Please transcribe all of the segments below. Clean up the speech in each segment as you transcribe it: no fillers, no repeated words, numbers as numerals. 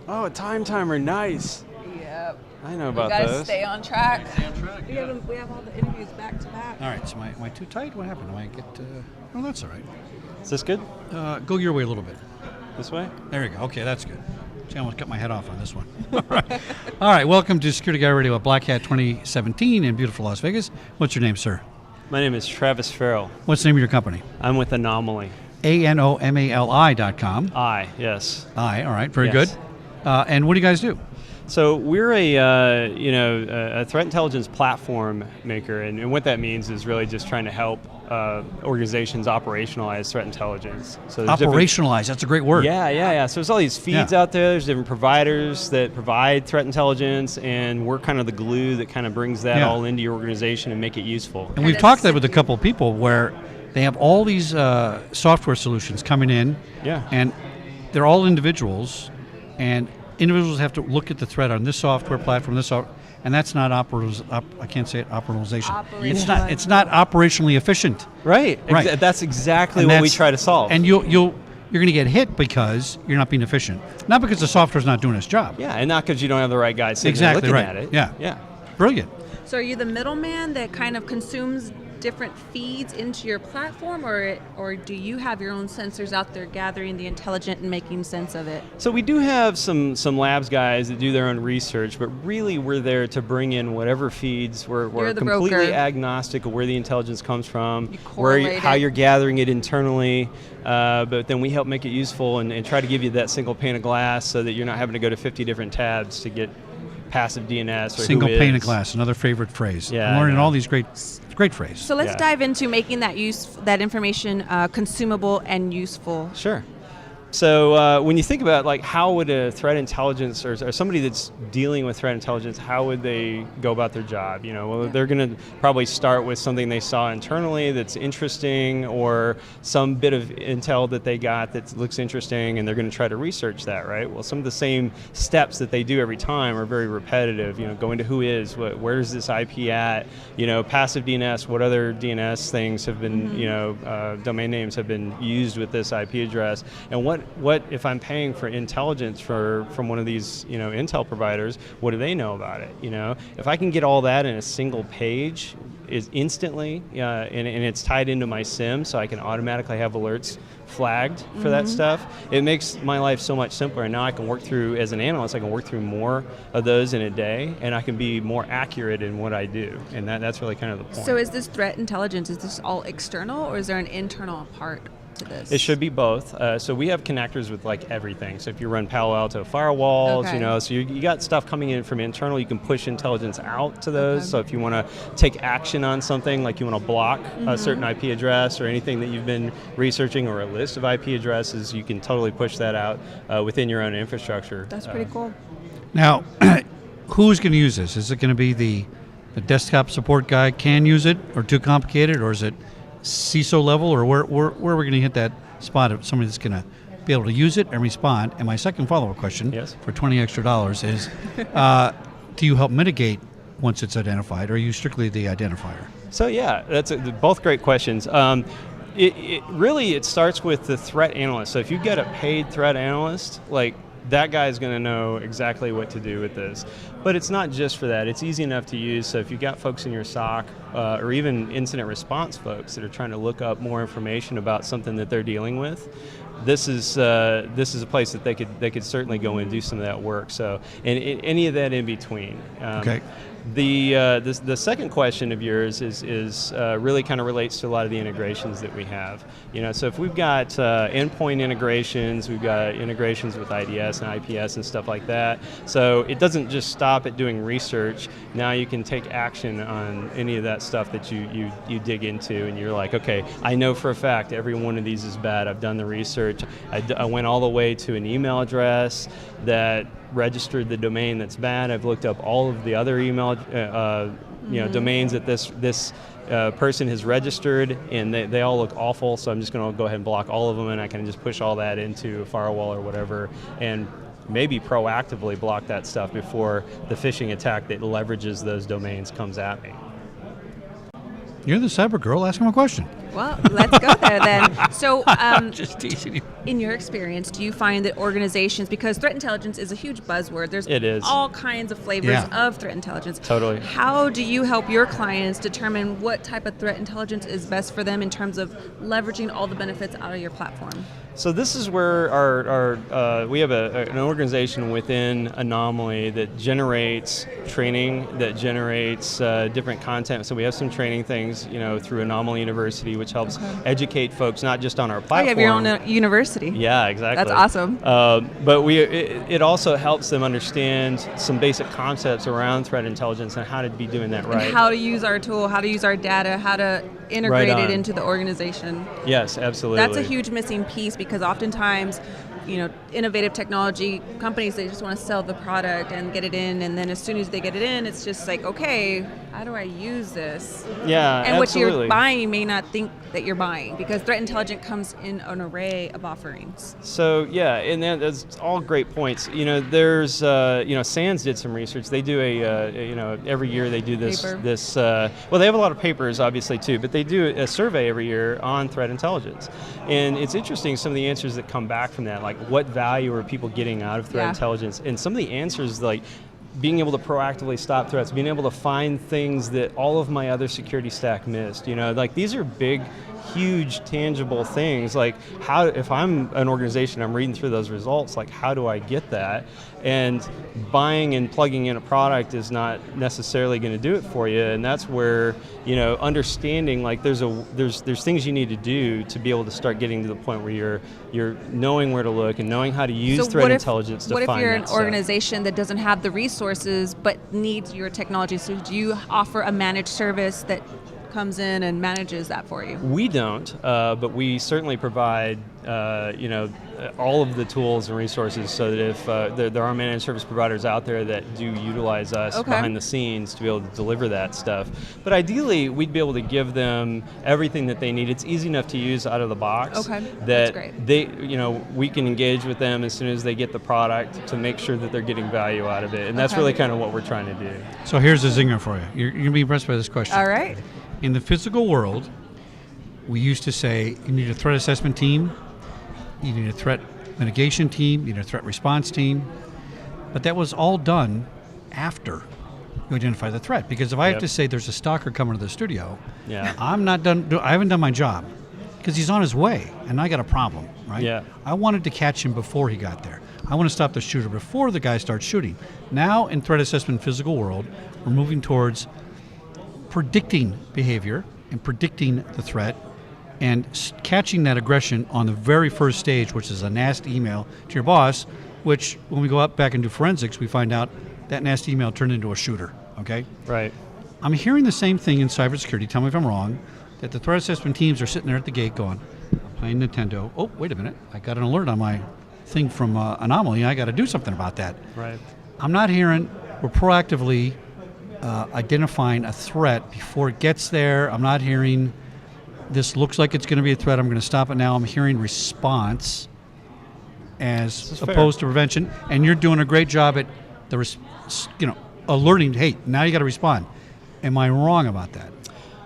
Oh, a time timer, nice. Yep. I know We about gotta those. stay on track. Stay on track. We have all the interviews back to back. All right, so am I too tight? What happened? Am I get... Oh, that's all right. Is this good? Go your way a little bit. This way? There you go. Okay, that's good. See, I almost cut my head off on this one. All right, welcome to Security Guy Radio at Black Hat 2017 in beautiful Las Vegas. What's your name, sir? My name is Travis Farral. What's the name of your company? I'm with Anomali. ANOMALI.com. Yes. All right, very Yes. good. And what do you guys do? So we're a threat intelligence platform maker, and what that means is really just trying to help organizations operationalize threat intelligence. So there's Operationalize, that's a great word. Yeah. So there's all these feeds out there. There's different providers that provide threat intelligence, and we're kind of the glue that kind of brings that all into your organization and make it useful. And we've talked that with a couple of people where they have all these software solutions coming in, and they're all individuals, and individuals have to look at the threat on this software platform, and that's not I can't say it, operationalization. It's not operationally efficient. Right. That's exactly what we try to solve. And you're going to get hit because you're not being efficient, not because the software's not doing its job. Yeah, and not because you don't have the right guy sitting there looking at it. Yeah. Brilliant. So are you the middleman that kind of consumes different feeds into your platform, or do you have your own sensors out there gathering the intelligent and making sense of it? So we do have some labs guys that do their own research, but really we're there to bring in whatever feeds. We're completely broker. Agnostic of where the intelligence comes from, You how you're gathering it internally, but then we help make it useful and try to give you that single pane of glass so that you're not having to go to 50 different tabs to get passive DNS or Single who pane is. of glass, another favorite phrase. Yeah, I'm learning I know. all these great phrases. So let's dive into making that information consumable and useful. Sure. So when you think about like how would a threat intelligence or somebody that's dealing with threat intelligence, how would they go about their job? They're going to probably start with something they saw internally that's interesting, or some bit of intel that they got that looks interesting, and they're going to try to research that, right? Well, some of the same steps that they do every time are very repetitive. Going to who is, where's this IP at? Passive DNS, what other DNS things have been, domain names have been used with this IP address, and what if I'm paying for intelligence from one of these intel providers, what do they know about it? If I can get all that in a single page is instantly and it's tied into my SIM, so I can automatically have alerts flagged for that stuff, it makes my life so much simpler. And now I can work through, as an analyst, I can work through more of those in a day, and I can be more accurate in what I do, and that's really kind of the point. So is this threat intelligence, is this all external, or is there an internal part to this? It should be both. So we have connectors with like everything. So if you run Palo Alto firewalls, so you got stuff coming in from internal, you can push intelligence out to those. Okay. So if you want to take action on something, like you want to block a certain IP address or anything that you've been researching, or a list of IP addresses, you can totally push that out within your own infrastructure. That's pretty cool. Now, who's going to use this? Is it going to be the desktop support guy can use it, or too complicated, or is it CISO level, or where are we going to hit that spot of somebody that's going to be able to use it and respond? And my second follow-up question for $20 extra is, do you help mitigate once it's identified, or are you strictly the identifier? So that's both great questions. It really starts with the threat analyst. So if you get a paid threat analyst, like that guy is going to know exactly what to do with this. But it's not just for that. It's easy enough to use. So if you've got folks in your SOC or even incident response folks that are trying to look up more information about something that they're dealing with, this is a place that they could certainly go and do some of that work. So and any of that in between. Okay. The second question of yours is really kind of relates to a lot of the integrations that we have. So if we've got endpoint integrations, we've got integrations with IDS and IPS and stuff like that. So it doesn't just stop at doing research. Now you can take action on any of that stuff that you dig into, and you're like, okay, I know for a fact every one of these is bad. I've done the research. I went all the way to an email address that registered the domain that's bad. I've looked up all of the other email domains that this person has registered, and they all look awful, so I'm just going to go ahead and block all of them, and I can just push all that into a firewall or whatever, and maybe proactively block that stuff before the phishing attack that leverages those domains comes at me. You're the cyber girl. Ask him a question. Well, let's go there then. So, Just teasing you. in your experience, do you find that organizations, because threat intelligence is a huge buzzword, there's It is. all kinds of flavors Yeah. of threat intelligence. Totally. How do you help your clients determine what type of threat intelligence is best for them in terms of leveraging all the benefits out of your platform? So this is where we have an organization within Anomali that generates training, that generates different content. So we have some training things, through Anomali University, which helps educate folks not just on our Oh, platform. you have your own university. Yeah, exactly. That's awesome. But it also helps them understand some basic concepts around threat intelligence and how to be doing that right. And how to use our tool, how to use our data, how to integrate Right it on. into the organization. Yes, absolutely. That's a huge missing piece, because oftentimes, innovative technology companies, they just want to sell the product and get it in, and then as soon as they get it in, it's just like, okay, how do I use this? Yeah, And what absolutely. you're buying, you may not think that you're buying, because threat intelligence comes in an array of offerings. So yeah, and that's all great points. There's SANS did some research. They do every year they do this. Paper. Well, they have a lot of papers obviously too, but they do a survey every year on threat intelligence, and it's interesting some of the answers that come back from that. Like, what value are people getting out of threat Yeah. intelligence? And some of the answers, like being able to proactively stop threats, being able to find things that all of my other security stack missed. Like, these are big, huge, tangible things. Like, how, if I'm an organization, I'm reading through those results, like, how do I get that? And buying and plugging in a product is not necessarily going to do it for you. And that's where, understanding, like, there's things you need to do to be able to start getting to the point where you're knowing where to look and knowing how to use threat intelligence to find that What if you're an stuff. organization that doesn't have the resources but needs your technology? So do you offer a managed service that comes in and manages that for you? We don't, but we certainly provide, all of the tools and resources, so that if there are managed service providers out there that do utilize us Okay. behind the scenes to be able to deliver that stuff. But ideally, we'd be able to give them everything that they need. It's easy enough to use out of the box. Okay, That that's great. they, we can engage with them as soon as they get the product to make sure that they're getting value out of it. And that's Okay. really kind of what we're trying to do. So here's a zinger for you. You're going to be impressed by this question. All right. In the physical world, we used to say you need a threat assessment team, you need a threat mitigation team, you need a threat response team, but that was all done after you identify the threat. Because if I have Yep. to say there's a stalker coming to the studio, Yeah. I'm not done. I haven't done my job because he's on his way, and I got a problem, right? Yeah. I wanted to catch him before he got there. I want to stop the shooter before the guy starts shooting. Now, in threat assessment physical world, we're moving towards predicting behavior and predicting the threat and catching that aggression on the very first stage, which is a nasty email to your boss, which when we go up back and do forensics, we find out that nasty email turned into a shooter, okay? Right. I'm hearing the same thing in cybersecurity, tell me if I'm wrong, that the threat assessment teams are sitting there at the gate going, playing Nintendo, oh, wait a minute, I got an alert on my thing from Anomali, I got to do something about that. Right. I'm not hearing we're proactively identifying a threat before it gets there. I'm not hearing this looks like it's going to be a threat, I'm going to stop it now. I'm hearing response as opposed to prevention, and you're doing a great job at the alerting, hey, now you got to respond. Am I wrong about that?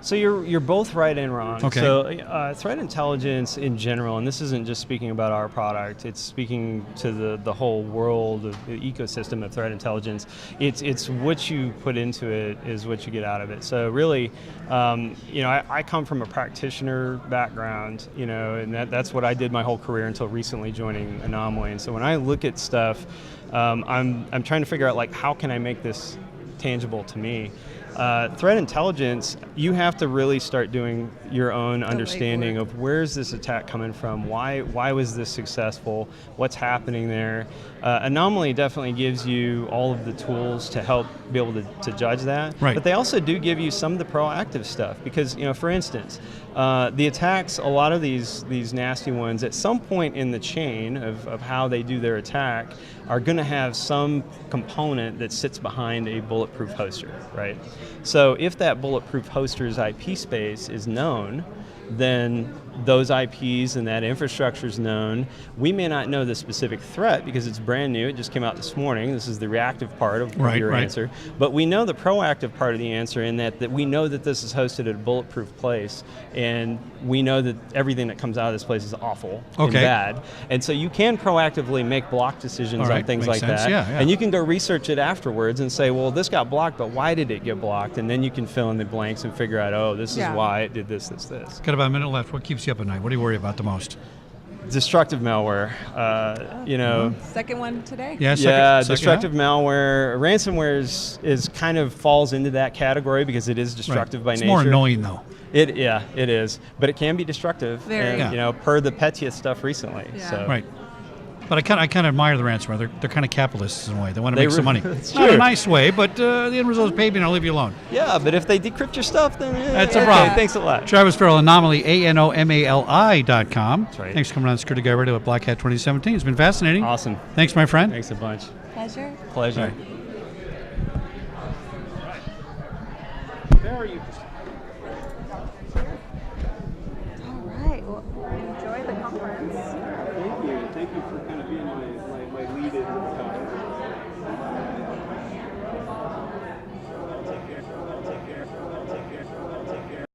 So you're both right and wrong. Okay. So threat intelligence in general, and this isn't just speaking about our product, it's speaking to the whole world of the ecosystem of threat intelligence. It's what you put into it is what you get out of it. So really, I come from a practitioner background, and that's what I did my whole career until recently joining Anomali. And so when I look at stuff, I'm trying to figure out, like, how can I make this tangible to me? Threat intelligence, you have to really start doing your own understanding of where's this attack coming from, why was this successful, what's happening there. Anomali definitely gives you all of the tools to help be able to judge that, Right. but they also do give you some of the proactive stuff because, for instance, the attacks, a lot of these nasty ones, at some point in the chain of how they do their attack, are going to have some component that sits behind a bulletproof hoster, right? So if that bulletproof hoster's IP space is known, then those IPs and that infrastructure is known. We may not know the specific threat because it's brand new. It just came out this morning. This is the reactive part of your answer. But we know the proactive part of the answer in that we know that this is hosted at a bulletproof place, and we know that everything that comes out of this place is awful and bad. And so you can proactively make block decisions on things like that. And you can go research it afterwards and say, well, this got blocked, but why did it get blocked? And then you can fill in the blanks and figure out, oh, this is why it did this. Got about a minute left. What keeps you up at night? What do you worry about the most? Destructive malware. Second one today? Yeah, destructive malware. Ransomware is kind of falls into that category because it is destructive by nature. It's more annoying though. It is, but it can be destructive. Very. And, per the Petya stuff recently. Yeah. So. Right. But I kind of admire the ransomware. They're kind of capitalists in a way. They want to make some money. It's Not true. a nice way, but the end result is pay me and I'll leave you alone. Yeah, but if they decrypt your stuff, then that's a problem. Thanks a lot. Travis Farral, Anomali, ANOMALI.com. That's right. Thanks for coming on Security Guy Radio at Black Hat 2017. It's been fascinating. Awesome. Thanks, my friend. Thanks a bunch. Pleasure. Pleasure. Right. Very interesting.